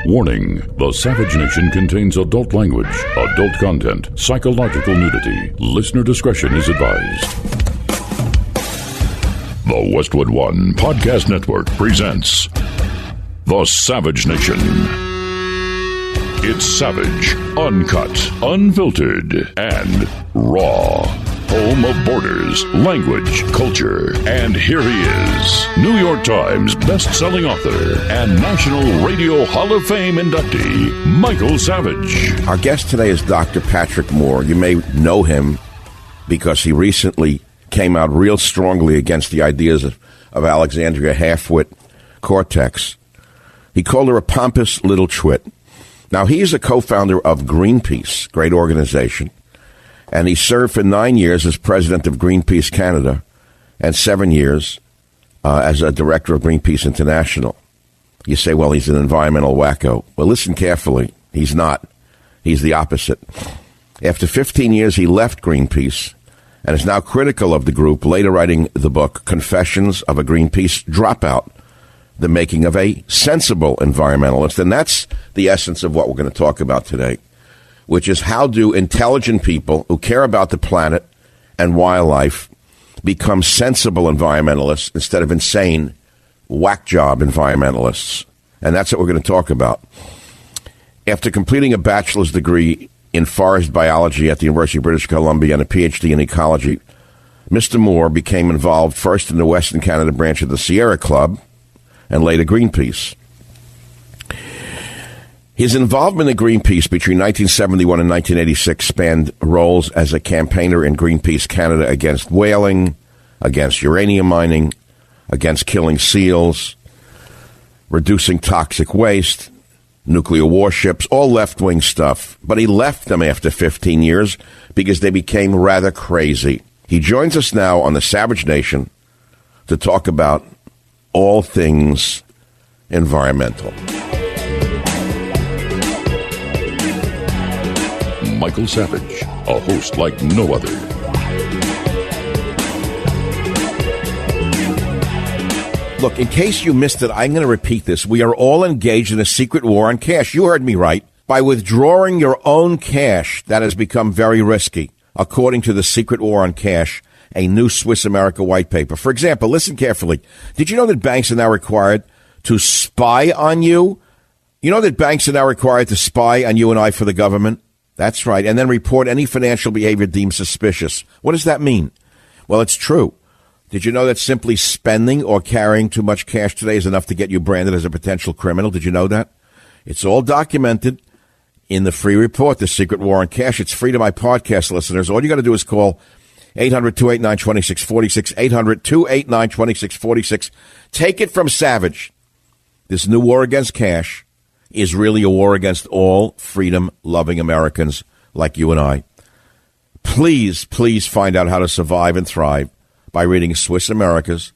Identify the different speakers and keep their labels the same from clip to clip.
Speaker 1: Warning, the Savage Nation contains adult language, adult content, psychological nudity. Listener discretion is advised. The Westwood One Podcast Network presents The Savage Nation. It's savage, uncut, unfiltered, and raw. Home of borders, language, culture. And here he is, New York Times best-selling author and National Radio Hall of Fame inductee, Michael Savage.
Speaker 2: Our guest today is Dr. Patrick Moore. You may know him because he recently came out real strongly against the ideas of Alexandria Halfwit Cortex. He called her a pompous little twit. Now, he is a co-founder of Greenpeace, great organization. And he served for 9 years as president of Greenpeace Canada and 7 years as a director of Greenpeace International. You say, well, he's an environmental wacko. Well, listen carefully. He's not. He's the opposite. After 15 years, he left Greenpeace and is now critical of the group, later writing the book Confessions of a Greenpeace Dropout, the making of a sensible environmentalist. And that's the essence of what we're going to talk about today, which is how do intelligent people who care about the planet and wildlife become sensible environmentalists instead of insane whack job environmentalists. And that's what we're going to talk about. After completing a bachelor's degree in forest biology at the University of British Columbia and a PhD in ecology, Mr. Moore became involved first in the Western Canada branch of the Sierra Club and later Greenpeace. His involvement in Greenpeace between 1971 and 1986 spanned roles as a campaigner in Greenpeace Canada against whaling, against uranium mining, against killing seals, reducing toxic waste, nuclear warships, all left-wing stuff. But he left them after 15 years because they became rather crazy. He joins us now on the Savage Nation to talk about all things environmental.
Speaker 1: Michael Savage, a host like no other.
Speaker 2: Look, in case you missed it, I'm going to repeat this. We are all engaged in a secret war on cash. You heard me right. By withdrawing your own cash, that has become very risky, according to the Secret War on Cash, a new Swiss America white paper. For example, listen carefully. Did you know that banks are now required to spy on you? You know that banks are now required to spy on you and I for the government? That's right. And then report any financial behavior deemed suspicious. What does that mean? Well, it's true. Did you know that simply spending or carrying too much cash today is enough to get you branded as a potential criminal? Did you know that? It's all documented in the free report, The Secret War on Cash. It's free to my podcast listeners. All you got to do is call 800-289-2646, 800-289-2646. Take it from Savage. This new war against cash is really a war against all freedom-loving Americans like you and I. Please, please find out how to survive and thrive by reading Swiss America's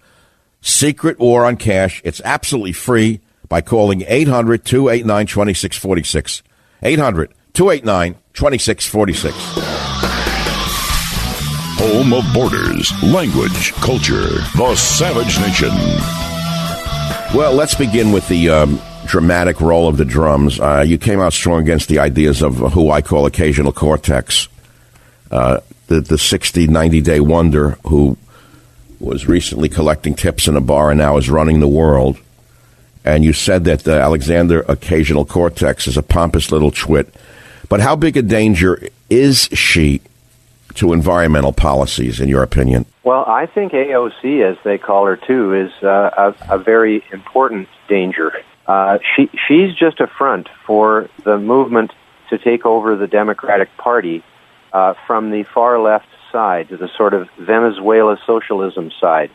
Speaker 2: Secret War on Cash. It's absolutely free by calling 800-289-2646. 800-289-2646.
Speaker 1: Home of borders, language, culture. The Savage Nation.
Speaker 2: Well, let's begin with the dramatic roll of the drums. You came out strong against the ideas of who I call occasional cortex, the 60, 90-day wonder who was recently collecting tips in a bar and now is running the world. And you said that Alexander Occasional Cortex is a pompous little twit. But how big a danger is she to environmental policies, in your opinion?
Speaker 3: Well, I think AOC, as they call her, too, is a very important danger. She's just a front for the movement to take over the Democratic Party from the far left side, to the sort of Venezuela socialism side.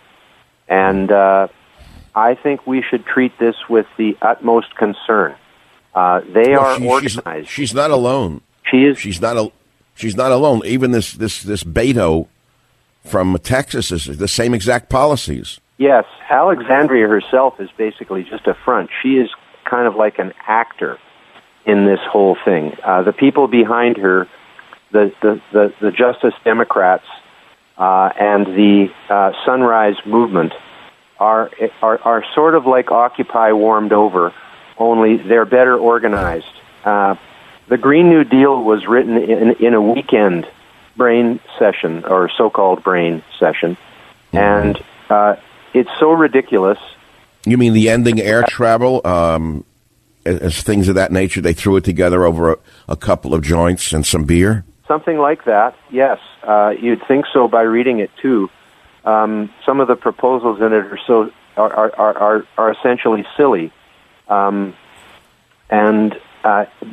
Speaker 3: And I think we should treat this with the utmost concern. They are organized.
Speaker 2: She's not alone.
Speaker 3: She is.
Speaker 2: She's not alone. Even this Beto from Texas is the same exact policies.
Speaker 3: Yes, Alexandria herself is basically just a front. She is kind of like an actor in this whole thing. The people behind her, the Justice Democrats and the Sunrise Movement, are sort of like Occupy warmed over, only they're better organized. The Green New Deal was written in a weekend brain session, or so-called brain session, and it's so ridiculous.
Speaker 2: You mean the ending air travel, as things of that nature? They threw it together over a couple of joints and some beer?
Speaker 3: Something like that, yes. You'd think so by reading it, too. Some of the proposals in it are essentially silly. And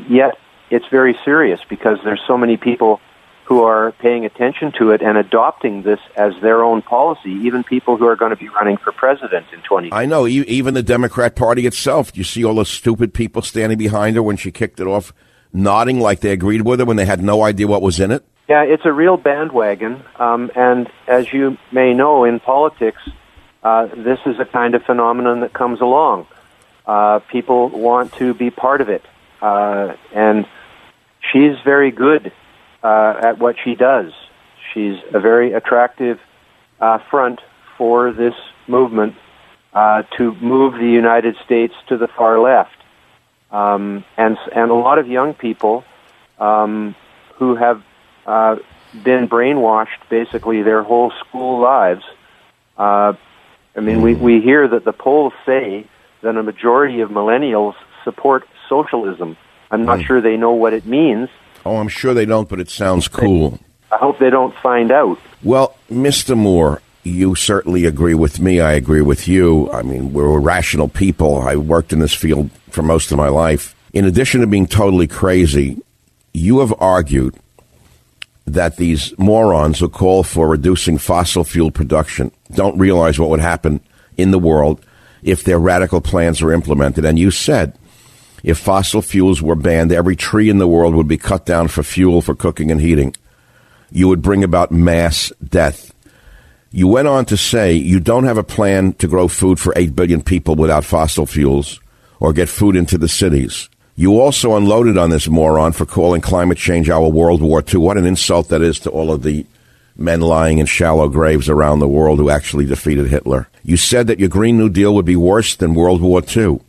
Speaker 3: yet it's very serious because there's so many people who are paying attention to it and adopting this as their own policy, even people who are going to be running for president in 2020.
Speaker 2: I know, even the Democrat Party itself. You see all the stupid people standing behind her when she kicked it off, nodding like they agreed with her when they had no idea what was in it?
Speaker 3: Yeah, it's a real bandwagon. And as you may know, in politics, this is a kind of phenomenon that comes along. People want to be part of it. And she's very good at what she does. She's a very attractive front for this movement to move the United States to the far left. And a lot of young people who have been brainwashed basically their whole school lives. We hear that the polls say that a majority of millennials support socialism. I'm not sure they know what it means.
Speaker 2: Oh, I'm sure they don't, but it sounds cool.
Speaker 3: I hope they don't find out.
Speaker 2: Well, Mr. Moore, you certainly agree with me. I agree with you. I mean, we're rational people. I worked in this field for most of my life. In addition to being totally crazy, you have argued that these morons who call for reducing fossil fuel production don't realize what would happen in the world if their radical plans are implemented. And you said if fossil fuels were banned, every tree in the world would be cut down for fuel for cooking and heating. You would bring about mass death. You went on to say you don't have a plan to grow food for 8 billion people without fossil fuels or get food into the cities. You also unloaded on this moron for calling climate change our World War II. What an insult that is to all of the men lying in shallow graves around the world who actually defeated Hitler. You said that your Green New Deal would be worse than World War II.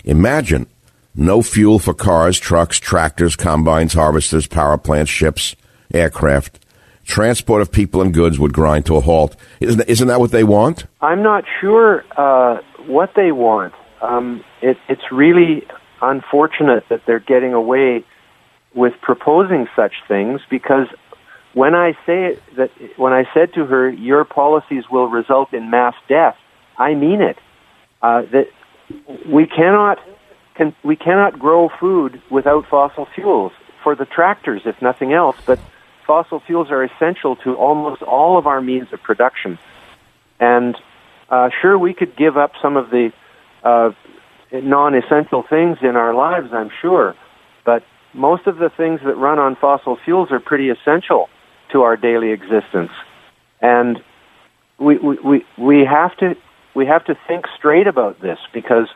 Speaker 2: Imagine no fuel for cars, trucks, tractors, combines, harvesters, power plants, ships, aircraft. Transport of people and goods would grind to a halt. Isn't that what they want?
Speaker 3: I'm not sure what they want. It's really unfortunate that they're getting away with proposing such things, because when I said to her, your policies will result in mass death, I mean it. That we cannot grow food without fossil fuels for the tractors, if nothing else, but fossil fuels are essential to almost all of our means of production. And sure, we could give up some of the non-essential things in our lives, I'm sure, but most of the things that run on fossil fuels are pretty essential to our daily existence. And we have to think straight about this, because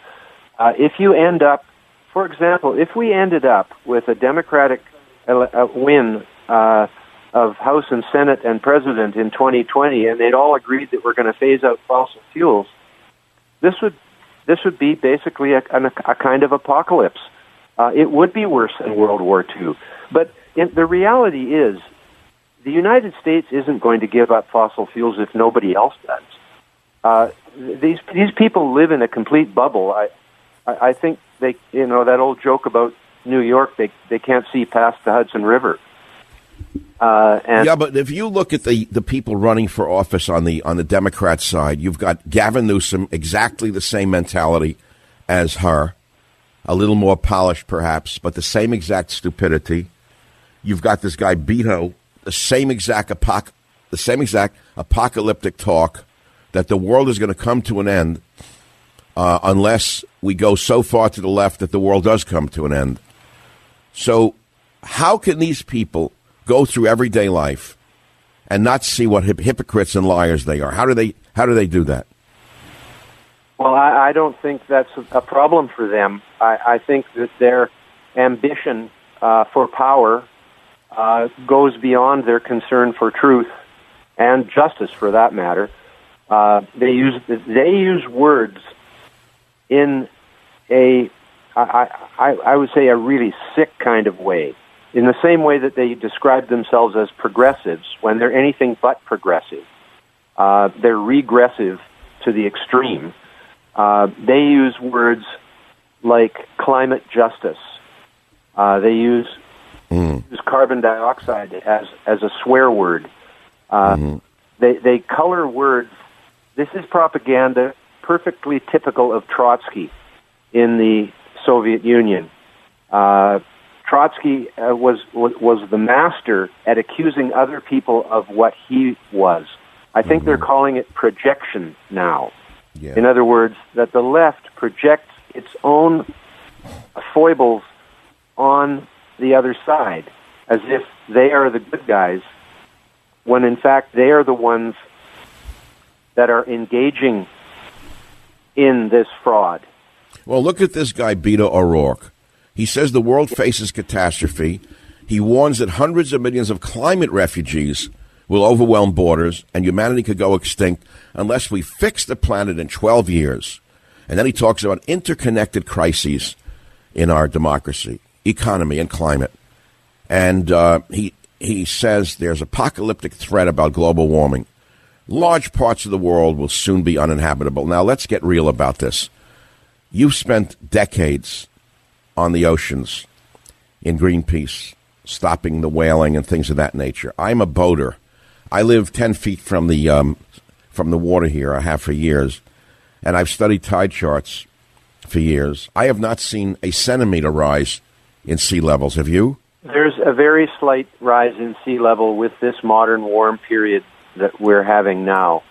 Speaker 3: if you end up, for example, if we ended up with a Democratic win of House and Senate and President in 2020, and they'd all agreed that we're going to phase out fossil fuels, this would be basically a kind of apocalypse. It would be worse than World War II. But the reality is, the United States isn't going to give up fossil fuels if nobody else does. These people live in a complete bubble. I think they, that old joke about New York, they can't see past the Hudson River.
Speaker 2: Yeah, but if you look at the people running for office on the Democrat side, you've got Gavin Newsom, exactly the same mentality as her, a little more polished perhaps, but the same exact stupidity. You've got this guy Beto, the same exact apocalyptic talk that the world is going to come to an end unless we go so far to the left that the world does come to an end. So how can these people go through everyday life and not see what hypocrites and liars they are? How do they do that?
Speaker 3: Well, I don't think that's a problem for them. I think that their ambition for power goes beyond their concern for truth and justice, for that matter. They use words in a I would say, a really sick kind of way. In the same way that they describe themselves as progressives, when they're anything but progressive. They're regressive to the extreme. They use words like climate justice. They use carbon dioxide as a swear word. They color words. This is propaganda perfectly typical of Trotsky in the Soviet Union. Trotsky was the master at accusing other people of what he was. I think they're calling it projection now.
Speaker 2: Yeah.
Speaker 3: In other words, that the left projects its own foibles on the other side, as if they are the good guys, when in fact they are the ones that are engaging in this fraud.
Speaker 2: Well, look at this guy, Beto O'Rourke. He says the world faces catastrophe. He warns that hundreds of millions of climate refugees will overwhelm borders and humanity could go extinct unless we fix the planet in 12 years. And then he talks about interconnected crises in our democracy, economy, and climate. And he says there's apocalyptic threat about global warming. Large parts of the world will soon be uninhabitable. Now, let's get real about this. You've spent decades on the oceans in Greenpeace, stopping the whaling and things of that nature. I'm a boater. I live 10 feet from the water here. I have for years. And I've studied tide charts for years. I have not seen a centimeter rise in sea levels. Have you?
Speaker 3: There's a very slight rise in sea level with this modern warm period that we're having now.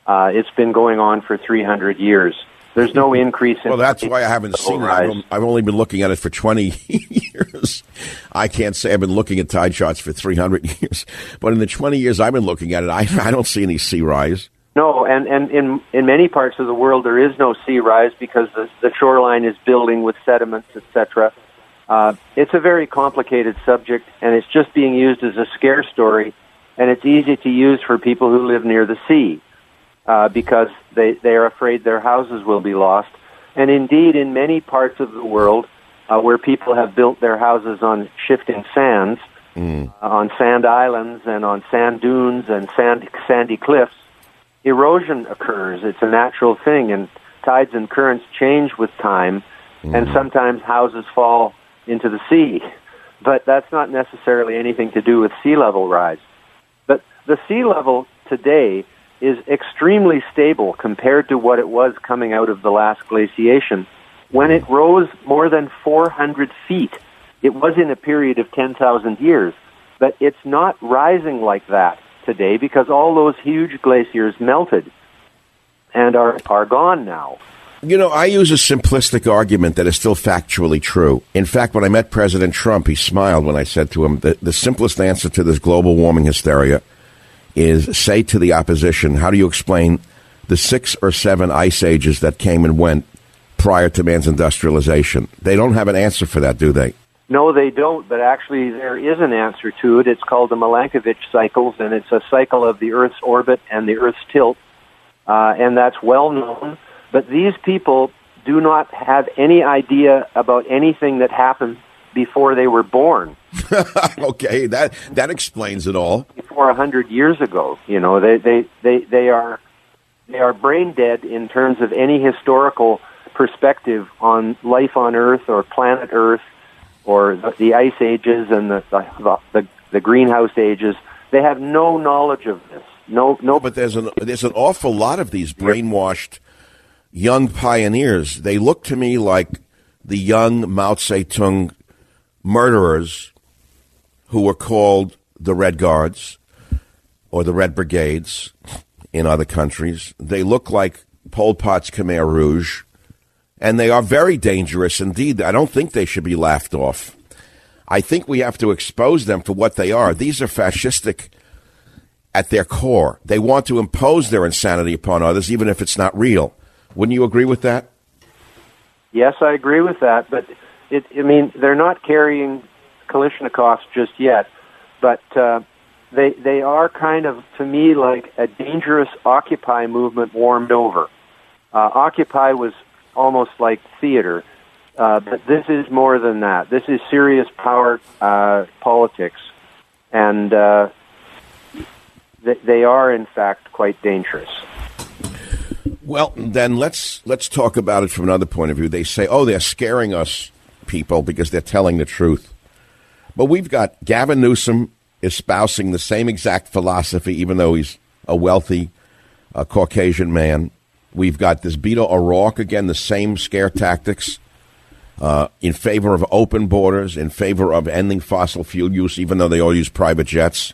Speaker 3: It's been going on for 300 years. There's no increase in...
Speaker 2: Well, that's why I haven't seen it. I've only been looking at it for 20 years. I can't say I've been looking at tide charts for 300 years. But in the 20 years I've been looking at it, I don't see any sea rise.
Speaker 3: No, and in many parts of the world there is no sea rise because the shoreline is building with sediments, etc. It's a very complicated subject, and it's just being used as a scare story, and it's easy to use for people who live near the sea. Because they are afraid their houses will be lost. And indeed, in many parts of the world where people have built their houses on shifting sands, on sand islands and on sand dunes and sandy cliffs, erosion occurs. It's a natural thing, and tides and currents change with time, and sometimes houses fall into the sea. But that's not necessarily anything to do with sea level rise. But the sea level today is extremely stable compared to what it was coming out of the last glaciation. When it rose more than 400 feet, it was in a period of 10,000 years, but it's not rising like that today because all those huge glaciers melted and are gone now.
Speaker 2: You know, I use a simplistic argument that is still factually true. In fact, when I met President Trump, he smiled when I said to him that the simplest answer to this global warming hysteria is say to the opposition, how do you explain the 6 or 7 ice ages that came and went prior to man's industrialization? They don't have an answer for that, do they?
Speaker 3: No, they don't, but actually there is an answer to it. It's called the Milankovitch cycles, and it's a cycle of the Earth's orbit and the Earth's tilt, and that's well known. But these people do not have any idea about anything that happened before they were born.
Speaker 2: Okay, that explains it all.
Speaker 3: Before 100 years ago, you know, they are brain dead in terms of any historical perspective on life on Earth or planet Earth or the ice ages and the greenhouse ages. They have no knowledge of this. No.
Speaker 2: But there's an awful lot of these brainwashed young pioneers. They look to me like the young Mao Zedong murderers who were called the Red Guards or the Red Brigades in other countries. They look like Pol Pot's Khmer Rouge, and they are very dangerous indeed. I don't think they should be laughed off. I think we have to expose them for what they are. These are fascistic at their core. They want to impose their insanity upon others, even if it's not real. Wouldn't you agree with that?
Speaker 3: Yes, I agree with that, but they're not carrying Kalashnikovs just yet, but they are kind of, to me, like a dangerous Occupy movement warmed over. Occupy was almost like theater. But this is more than that. This is serious power politics, and they are, in fact, quite dangerous.
Speaker 2: Well, then let's talk about it from another point of view. They say, oh, they're scaring us, people, because they're telling the truth. But we've got Gavin Newsom espousing the same exact philosophy, even though he's a wealthy Caucasian man. We've got this Beto O'Rourke, again, the same scare tactics. In favor of open borders, in favor of ending fossil fuel use, even though they all use private jets.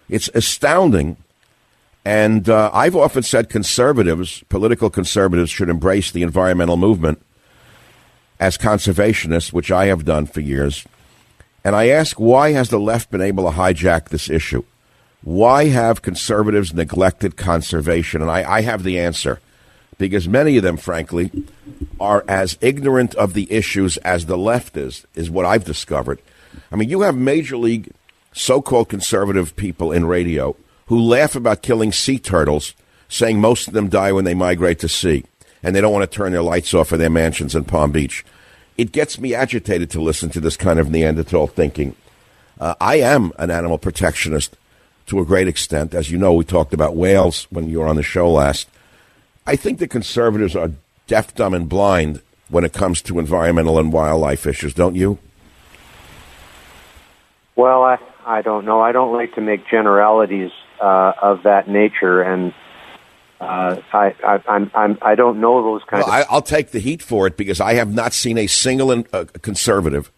Speaker 2: It's astounding. And I've often said conservatives, political conservatives, should embrace the environmental movement as conservationists, which I have done for years. And I ask, why has the left been able to hijack this issue? Why have conservatives neglected conservation? And I have the answer. Because many of them, frankly, are as ignorant of the issues as the left is what I've discovered. I mean, you have major league so-called conservative people in radio who laugh about killing sea turtles, saying most of them die when they migrate to sea, and they don't want to turn their lights off in their mansions in Palm Beach. It gets me agitated to listen to this kind of Neanderthal thinking. I am an animal protectionist to a great extent. As you know, we talked about whales when you were on the show last. I think the conservatives are deaf, dumb, and blind when it comes to environmental and wildlife issues, don't you?
Speaker 3: Well, I don't know. I don't like to make generalities of that nature, and I don't know those kinds.
Speaker 2: Well, I'll take the heat for it because I have not seen a single conservative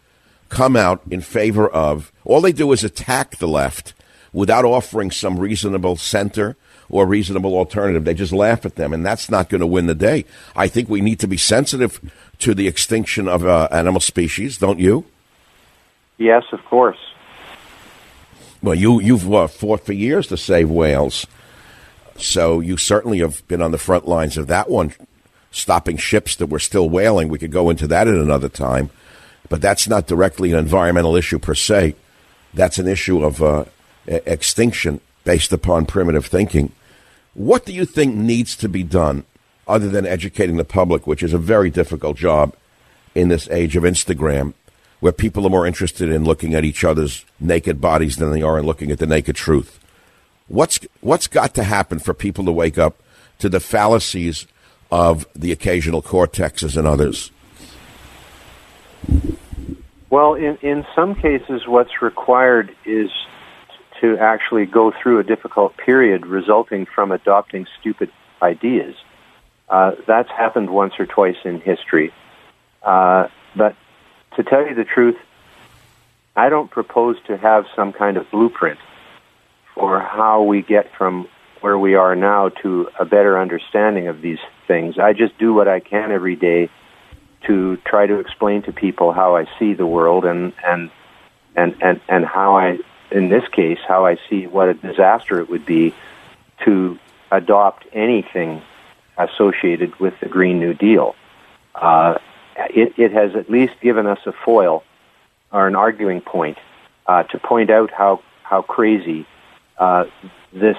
Speaker 2: come out in favor of. All they do is attack the left without offering some reasonable center or reasonable alternative. They just laugh at them, and that's not going to win the day. I think we need to be sensitive to the extinction of animal species, don't you?
Speaker 3: Yes, of course.
Speaker 2: Well, you've fought for years to save whales, so you certainly have been on the front lines of that one, stopping ships that were still whaling. We could go into that at another time, but that's not directly an environmental issue per se. That's an issue of extinction based upon primitive thinking. What do you think needs to be done other than educating the public, which is a very difficult job in this age of Instagram, where people are more interested in looking at each other's naked bodies than they are in looking at the naked truth? What's got to happen for people to wake up to the fallacies of the occasional Cortexes and others?
Speaker 3: Well, in some cases, what's required is to actually go through a difficult period resulting from adopting stupid ideas. That's happened once or twice in history. But to tell you the truth, I don't propose to have some kind of blueprint for how we get from where we are now to a better understanding of these things. I just do what I can every day to try to explain to people how I see the world and how I, in this case, how I see what a disaster it would be to adopt anything associated with the Green New Deal. It has at least given us a foil or an arguing point to point out how crazy this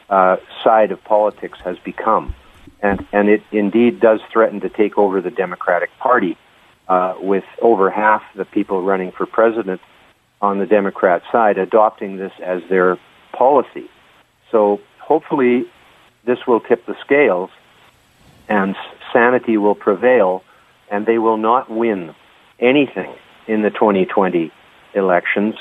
Speaker 3: side of politics has become. And it indeed does threaten to take over the Democratic Party with over half the people running for president on the Democrat side adopting this as their policy. So hopefully this will tip the scales and sanity will prevail and they will not win anything in the 2020 elections.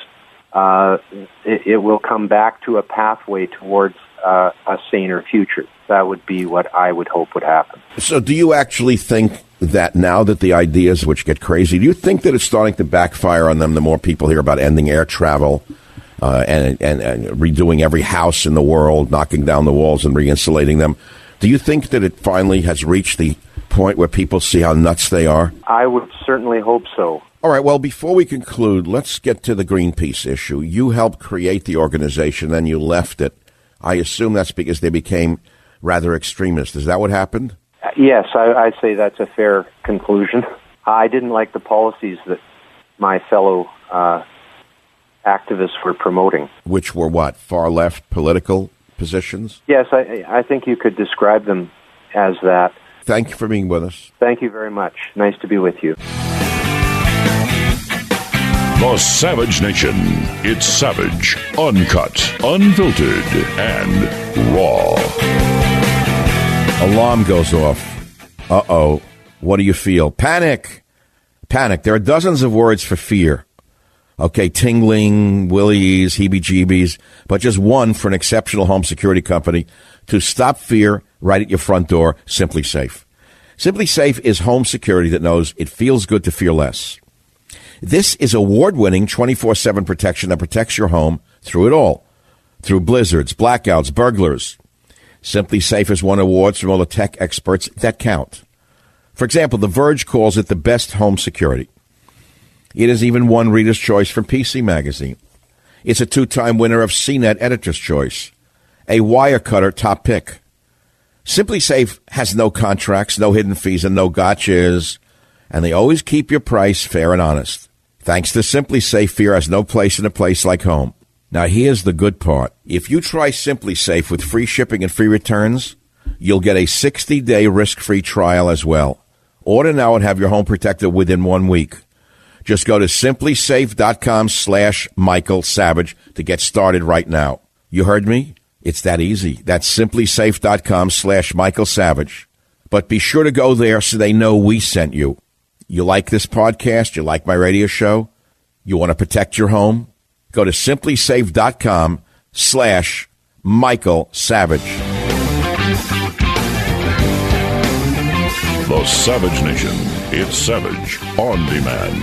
Speaker 3: It will come back to a pathway towards a saner future. That would be what I would hope would happen.
Speaker 2: So do you actually think that now that the ideas which get crazy, do you think that it's starting to backfire on them the more people hear about ending air travel and redoing every house in the world, knocking down the walls and reinsulating them? Do you think that it finally has reached the point where people see how nuts they are?
Speaker 3: I would certainly hope so.
Speaker 2: All right, well, before we conclude, let's get to the Greenpeace issue. You helped create the organization, then you left it. I assume that's because they became rather extremist. Is that what happened?
Speaker 3: Yes, I'd say that's a fair conclusion. I didn't like the policies that my fellow activists were promoting.
Speaker 2: Which were what? Far-left political positions?
Speaker 3: Yes, I think you could describe them as that.
Speaker 2: Thank you for being with us.
Speaker 3: Thank you very much. Nice to be with you.
Speaker 1: The Savage Nation. It's savage, uncut, unfiltered, and raw.
Speaker 2: Alarm goes off. Uh-oh. What do you feel? Panic. Panic. There are dozens of words for fear. Okay, tingling, willies, heebie-jeebies, but just one for an exceptional home security company to stop fear right at your front door, Simply Safe. Simply Safe is home security that knows it feels good to fear less. This is award-winning 24/7 protection that protects your home through it all, through blizzards, blackouts, burglars. Simply Safe has won awards from all the tech experts that count. For example, The Verge calls it the best home security. It has even won Reader's Choice from PC Magazine. It's a 2-time winner of CNET Editor's Choice, a Wirecutter top pick. Simply Safe has no contracts, no hidden fees, and no gotchas, and they always keep your price fair and honest. Thanks to Simply Safe, fear has no place in a place like home. Now, here's the good part. If you try Simply Safe with free shipping and free returns, you'll get a 60-day risk-free trial as well. Order now and have your home protected within 1 week. Just go to simplysafe.com/Michael Savage to get started right now. You heard me? It's that easy. That's simplysafe.com/Michael Savage. But be sure to go there so they know we sent you. You like this podcast? You like my radio show? You want to protect your home? Go to simplysafe.com/Michael Savage.
Speaker 1: The Savage Nation. It's savage on demand.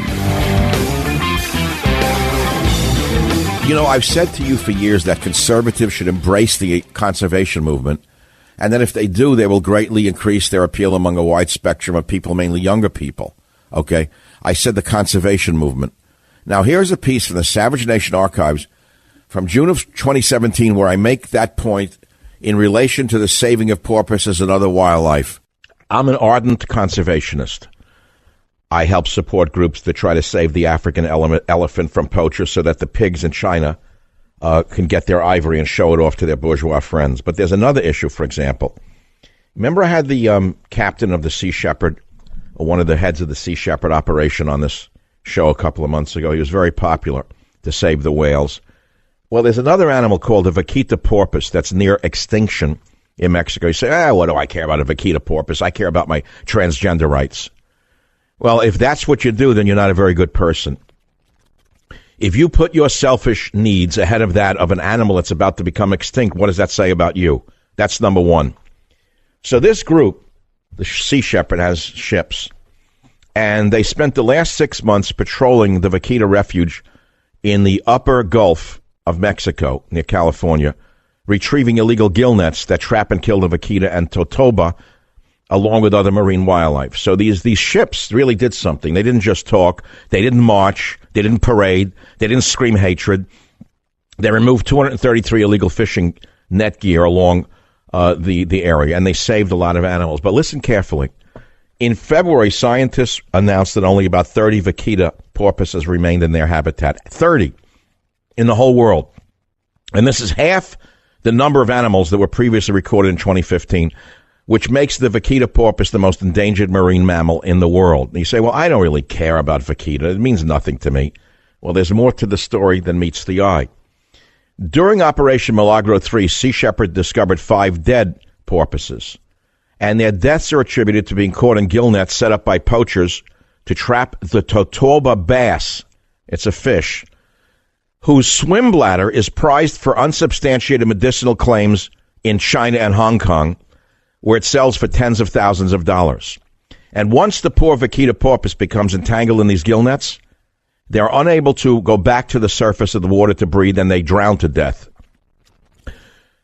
Speaker 2: You know, I've said to you for years that conservatives should embrace the conservation movement, and that if they do, they will greatly increase their appeal among a wide spectrum of people, mainly younger people. Okay? I said the conservation movement. Now, here's a piece from the Savage Nation archives from June of 2017 where I make that point in relation to the saving of porpoises and other wildlife. I'm an ardent conservationist. I help support groups that try to save the African elephant from poachers so that the pigs in China can get their ivory and show it off to their bourgeois friends. But there's another issue, for example. Remember I had the captain of the Sea Shepherd, or one of the heads of the Sea Shepherd operation on this show a couple of months ago. He was very popular to save the whales. Well, there's another animal called the vaquita porpoise that's near extinction in Mexico. You say, what do I care about a vaquita porpoise? I care about my transgender rights. Well, if that's what you do, then you're not a very good person. If you put your selfish needs ahead of that of an animal that's about to become extinct, what does that say about you? That's number one. So this group, the Sea Shepherd, has ships, and they spent the last 6 months patrolling the vaquita refuge in the upper Gulf of Mexico, near California, retrieving illegal gill nets that trap and kill the vaquita and totoba, along with other marine wildlife. So these ships really did something. They didn't just talk. They didn't march. They didn't parade. They didn't scream hatred. They removed 233 illegal fishing net gear along the area, and they saved a lot of animals. But listen carefully. In February, scientists announced that only about 30 vaquita porpoises remained in their habitat. 30 in the whole world. And this is half the number of animals that were previously recorded in 2015, which makes the vaquita porpoise the most endangered marine mammal in the world. And you say, well, I don't really care about vaquita. It means nothing to me. Well, there's more to the story than meets the eye. During Operation Milagro 3, Sea Shepherd discovered 5 dead porpoises, and their deaths are attributed to being caught in gill nets set up by poachers to trap the totoba bass. It's a fish whose swim bladder is prized for unsubstantiated medicinal claims in China and Hong Kong, where it sells for tens of thousands of dollars. And once the poor vaquita porpoise becomes entangled in these gill nets, they're unable to go back to the surface of the water to breathe, and they drown to death.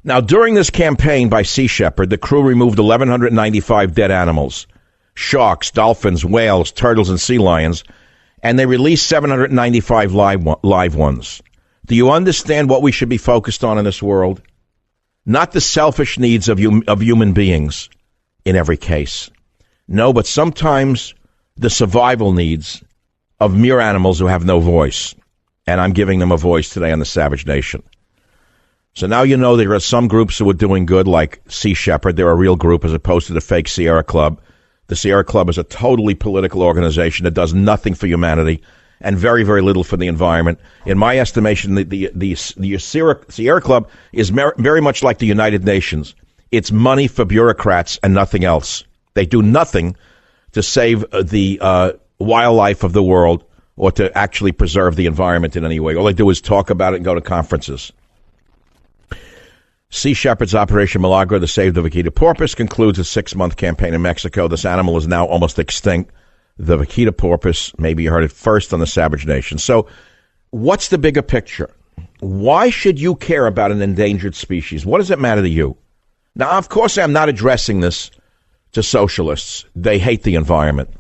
Speaker 2: Now, during this campaign by Sea Shepherd, the crew removed 1,195 dead animals, sharks, dolphins, whales, turtles, and sea lions, and they released 795 live ones. Do you understand what we should be focused on in this world? Not the selfish needs of human beings in every case. No, but sometimes the survival needs of mere animals who have no voice. And I'm giving them a voice today on the Savage Nation. So now you know there are some groups who are doing good, like Sea Shepherd. They're a real group as opposed to the fake Sierra Club. The Sierra Club is a totally political organization that does nothing for humanity and very, very little for the environment. In my estimation, the Sierra Club is very much like the United Nations. It's money for bureaucrats and nothing else. They do nothing to save the wildlife of the world or to actually preserve the environment in any way. All they do is talk about it and go to conferences. Sea Shepherd's Operation Milagro to save the vaquita porpoise concludes a 6-month campaign in Mexico. This animal is now almost extinct. The vaquita porpoise, maybe you heard it first on the Savage Nation. So what's the bigger picture? Why should you care about an endangered species? What does it matter to you? Now, of course, I'm not addressing this to socialists. They hate the environment.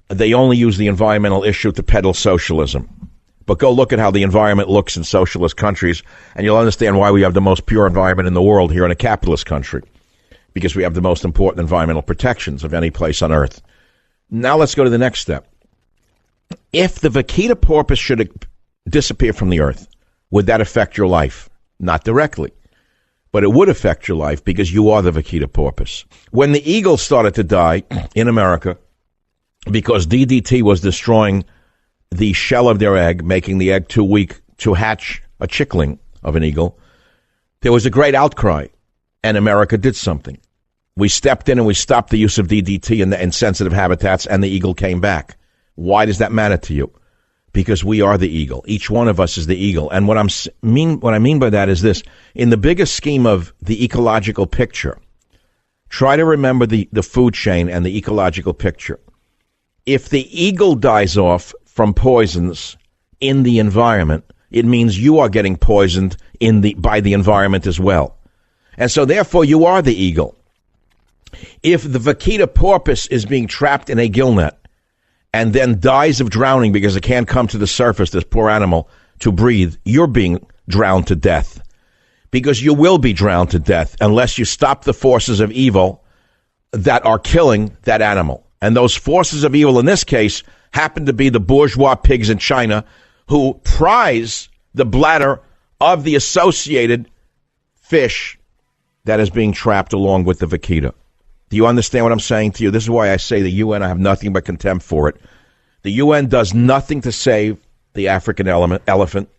Speaker 2: They only use the environmental issue to peddle socialism. But go look at how the environment looks in socialist countries, and you'll understand why we have the most pure environment in the world here in a capitalist country, because we have the most important environmental protections of any place on Earth. Now let's go to the next step. If the vaquita porpoise should disappear from the Earth, would that affect your life? Not directly, but it would affect your life because you are the vaquita porpoise. When the eagles started to die in America because DDT was destroying the shell of their egg, making the egg too weak to hatch a chickling of an eagle, there was a great outcry, and America did something. We stepped in and we stopped the use of DDT in sensitive habitats, and the eagle came back. Why does that matter to you? Because we are the eagle. Each one of us is the eagle. And what I mean by that is this. In the biggest scheme of the ecological picture, try to remember the food chain and the ecological picture. If the eagle dies off from poisons in the environment, it means you are getting poisoned by the environment as well. And so therefore you are the eagle. If the vaquita porpoise is being trapped in a gill net and then dies of drowning because it can't come to the surface, this poor animal, to breathe, you're being drowned to death. Because you will be drowned to death unless you stop the forces of evil that are killing that animal. And those forces of evil in this case happen to be the bourgeois pigs in China who prize the bladder of the associated fish that is being trapped along with the vaquita. Do you understand what I'm saying to you? This is why I say the UN, I have nothing but contempt for it. The UN does nothing to save the African elephant,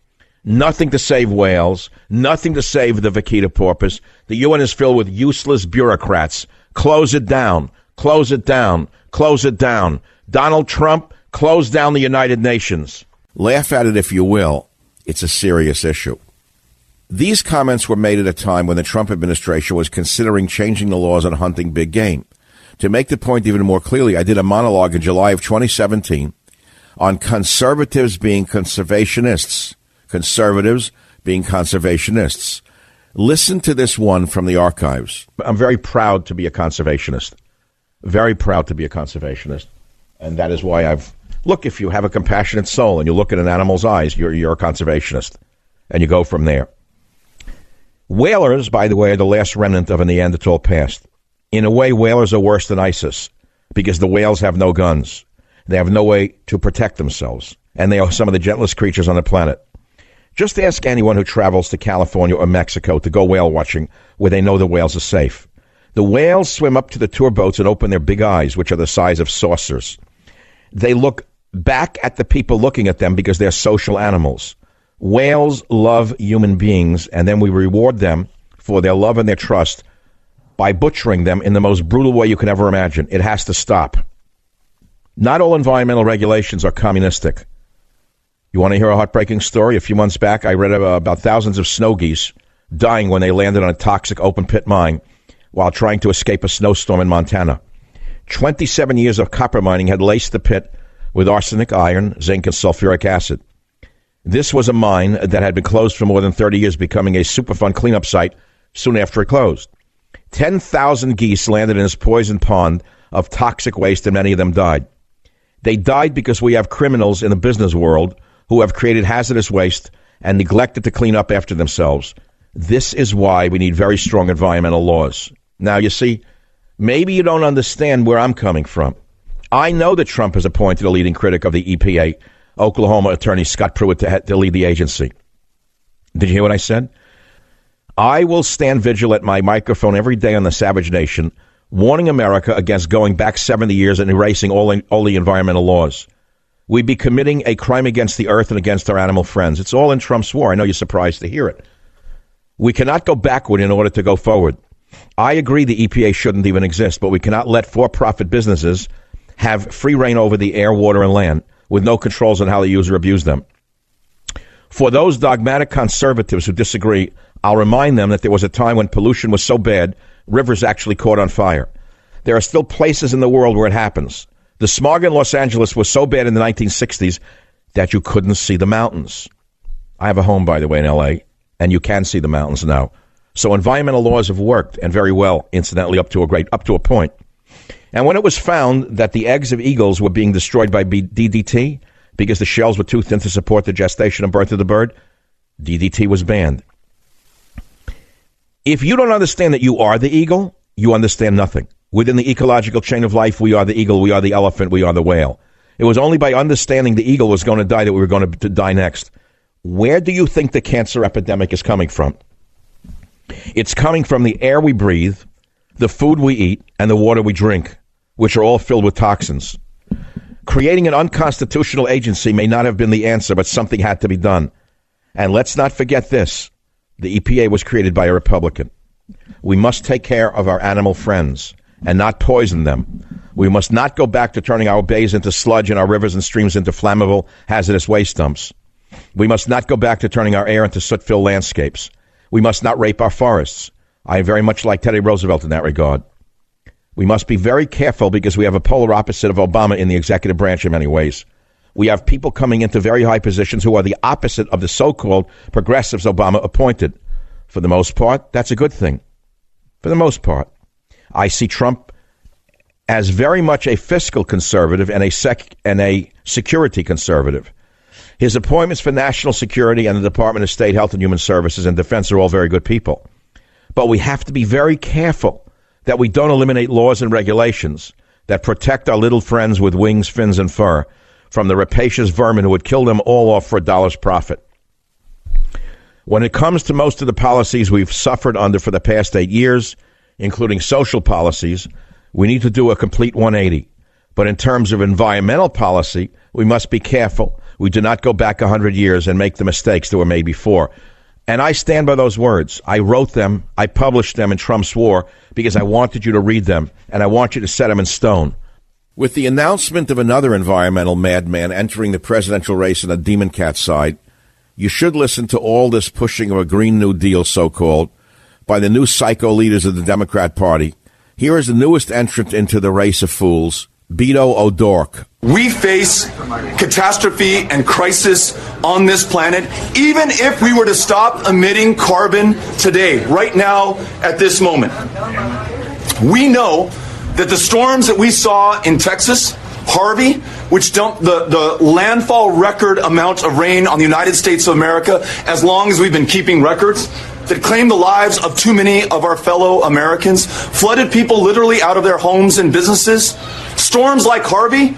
Speaker 2: nothing to save whales, nothing to save the vaquita porpoise. The UN is filled with useless bureaucrats. Close it down. Close it down. Close it down. Donald Trump, close down the United Nations. Laugh at it if you will. It's a serious issue. These comments were made at a time when the Trump administration was considering changing the laws on hunting big game. To make the point even more clearly, I did a monologue in July of 2017 on conservatives being conservationists. Conservatives being conservationists. Listen to this one from the archives. I'm very proud to be a conservationist. Very proud to be a conservationist. And that is why look, if you have a compassionate soul and you look at an animal's eyes, you're a conservationist. And you go from there. Whalers, by the way, are the last remnant of a Neanderthal past. In a way, whalers are worse than ISIS because the whales have no guns. They have no way to protect themselves. And they are some of the gentlest creatures on the planet. Just ask anyone who travels to California or Mexico to go whale watching where they know the whales are safe. The whales swim up to the tour boats and open their big eyes, which are the size of saucers. They look back at the people looking at them because they're social animals. Whales love human beings, and then we reward them for their love and their trust by butchering them in the most brutal way you can ever imagine. It has to stop. Not all environmental regulations are communistic. You want to hear a heartbreaking story? A few months back, I read about thousands of snow geese dying when they landed on a toxic open-pit mine while trying to escape a snowstorm in Montana. 27 years of copper mining had laced the pit with arsenic, iron, zinc, and sulfuric acid. This was a mine that had been closed for more than 30 years, becoming a Superfund cleanup site soon after it closed. 10,000 geese landed in this poisoned pond of toxic waste, and many of them died. They died because we have criminals in the business world who have created hazardous waste and neglected to clean up after themselves. This is why we need very strong environmental laws. Now, you see, maybe you don't understand where I'm coming from. I know that Trump has appointed a leading critic of the EPA, Oklahoma attorney Scott Pruitt, to lead the agency. Did you hear what I said? I will stand vigil at my microphone every day on the Savage Nation, warning America against going back 70 years and erasing all the environmental laws.
Speaker 4: we'd be committing a crime against the earth and against our animal friends. It's all in Trump's war. I know you're surprised to hear it. We cannot go backward in order to go forward. I agree the EPA shouldn't even exist, but we cannot let for-profit businesses have free reign over the air, water, and land with no controls on how they use or abuse them. For those dogmatic conservatives who disagree, I'll remind them that there was a time when pollution was so bad, rivers actually caught on fire. There are still places in the world where it happens. The smog in Los Angeles was so bad in the 1960s that you couldn't see the mountains. I have a home, by the way, in L.A., and you can see the mountains now. So environmental laws have worked, and very well, incidentally, up to a point. And when it was found that the eggs of eagles were being destroyed by DDT because the shells were too thin to support the gestation and birth of the bird, DDT was banned. If you don't understand that you are the eagle, you understand nothing. Within the ecological chain of life, we are the eagle, we are the elephant, we are the whale. It was only by understanding the eagle was going to die that we were going to die next. Where do you think the cancer epidemic is coming from? It's coming from the air we breathe, the food we eat, and the water we drink, which are all filled with toxins. Creating an unconstitutional agency may not have been the answer, but something had to be done. And let's not forget this. The EPA was created by a Republican. We must take care of our animal friends and not poison them. We must not go back to turning our bays into sludge and our rivers and streams into flammable, hazardous waste dumps. We must not go back to turning our air into soot-filled landscapes. We must not rape our forests. I very much like Teddy Roosevelt in that regard. We must be very careful because we have a polar opposite of Obama in the executive branch in many ways. We have people coming into very high positions who are the opposite of the so-called progressives Obama appointed. For the most part, that's a good thing. For the most part. I see Trump as very much a fiscal conservative and a security conservative. His appointments for national security and the Department of State, Health and Human Services and Defense are all very good people. But we have to be very careful that we don't eliminate laws and regulations that protect our little friends with wings, fins, and fur from the rapacious vermin who would kill them all off for a dollar's profit. When it comes to most of the policies we've suffered under for the past 8 years, including social policies, we need to do a complete 180. But in terms of environmental policy, we must be careful. We do not go back 100 years and make the mistakes that were made before. And I stand by those words. I wrote them, I published them in Trump's war because I wanted you to read them, and I want you to set them in stone.
Speaker 2: With the announcement of another environmental madman entering the presidential race on the Demon Cat side, you should listen to all this pushing of a Green New Deal, so-called, by the new psycho leaders of the Democrat Party. Here is the newest entrant into the race of fools, Beto O'Rourke.
Speaker 5: We face catastrophe and crisis on this planet, even if we were to stop emitting carbon today, right now, at this moment. We know that the storms that we saw in Texas, Harvey, which dumped the landfall record amount of rain on the United States of America, as long as we've been keeping records, that claimed the lives of too many of our fellow Americans, flooded people literally out of their homes and businesses. Storms like Harvey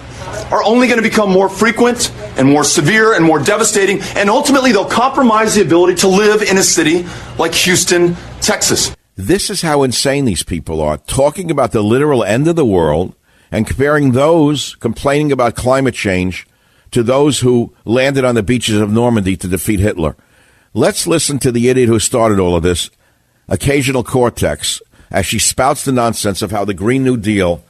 Speaker 5: are only going to become more frequent and more severe and more devastating, and ultimately they'll compromise the ability to live in a city like Houston, Texas.
Speaker 2: This is how insane these people are, talking about the literal end of the world and comparing those complaining about climate change to those who landed on the beaches of Normandy to defeat Hitler. Let's listen to the idiot who started all of this, Occasional Cortex, as she spouts the nonsense of how the Green New Deal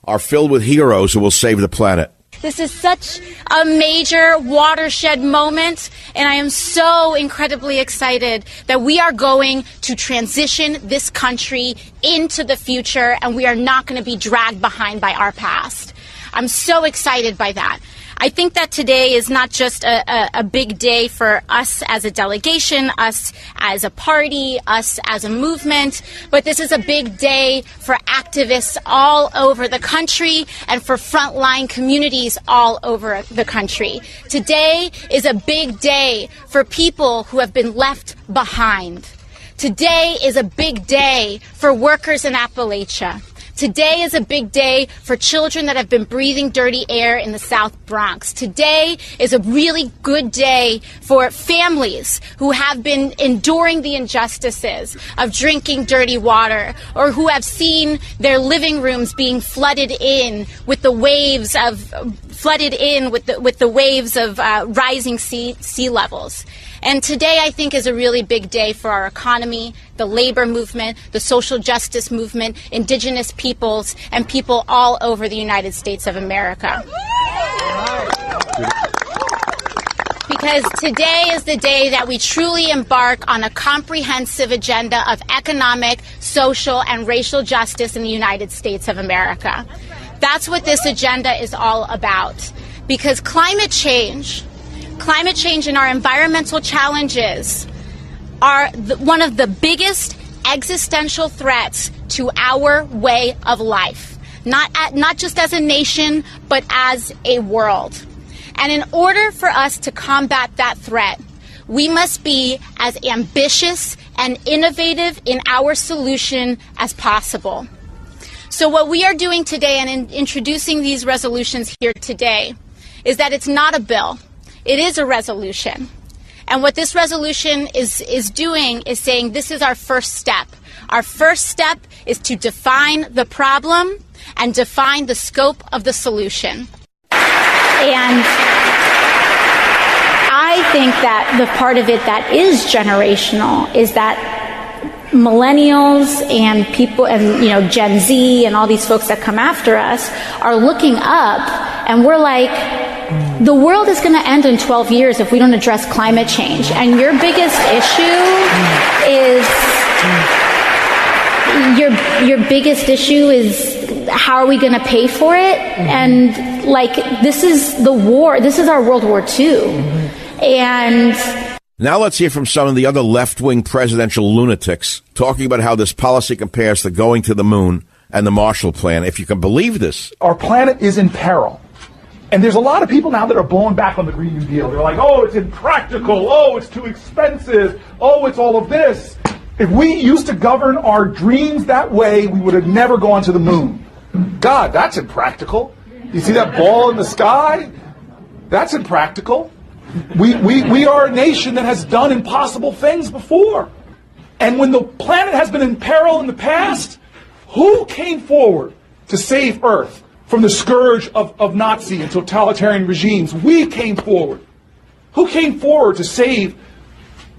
Speaker 2: are filled with heroes who will save the planet.
Speaker 6: This is such a major watershed moment, and I am so incredibly excited that we are going to transition this country into the future, and we are not going to be dragged behind by our past. I'm so excited by that. I think that today is not just a big day for us as a delegation, us as a party, us as a movement, but this is a big day for activists all over the country and for frontline communities all over the country. Today is a big day for people who have been left behind. Today is a big day for workers in Appalachia. Today is a big day for children that have been breathing dirty air in the South Bronx. Today is a really good day for families who have been enduring the injustices of drinking dirty water, or who have seen their living rooms being flooded in with the waves of rising sea levels. And today, I think, is a really big day for our economy, the labor movement, the social justice movement, indigenous peoples, and people all over the United States of America. Because today is the day that we truly embark on a comprehensive agenda of economic, social, and racial justice in the United States of America. That's what this agenda is all about. Because climate change and our environmental challenges are one of the biggest existential threats to our way of life, not just as a nation, but as a world. And in order for us to combat that threat, we must be as ambitious and innovative in our solution as possible. So what we are doing today and in introducing these resolutions here today is that it's not a bill. It is a resolution. And what this resolution is doing is saying this is our first step. Our first step is to define the problem and define the scope of the solution. And I think that the part of it that is generational is that millennials and people and Gen Z and all these folks that come after us are looking up, and we're like, the world is going to end in 12 years if we don't address climate change. And your biggest issue is how are we going to pay for it? And this is the war. This is our World War II. And
Speaker 2: now let's hear from some of the other left-wing presidential lunatics talking about how this policy compares to going to the moon and the Marshall Plan, if you can believe this.
Speaker 7: Our planet is in peril. And there's a lot of people now that are blowing back on the Green New Deal. They're like, oh, it's impractical. Oh, it's too expensive. Oh, it's all of this. If we used to govern our dreams that way, we would have never gone to the moon. God, that's impractical. You see that ball in the sky? That's impractical. We are a nation that has done impossible things before. And when the planet has been in peril in the past, who came forward to save Earth from the scourge of Nazi and totalitarian regimes? We came forward. Who came forward to save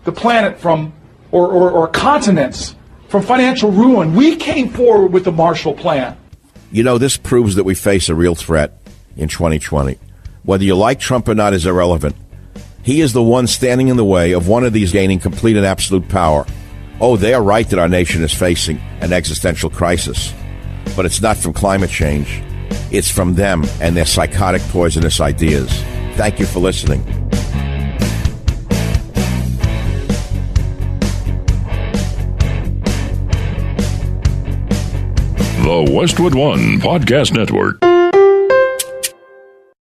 Speaker 7: the planet from, or continents from financial ruin? We came forward with the Marshall Plan.
Speaker 2: This proves that we face a real threat in 2020. Whether you like Trump or not is irrelevant. He is the one standing in the way of one of these gaining complete and absolute power. Oh, they are right that our nation is facing an existential crisis. But it's not from climate change. It's from them and their psychotic, poisonous ideas. Thank you for listening.
Speaker 1: The Westwood One Podcast Network.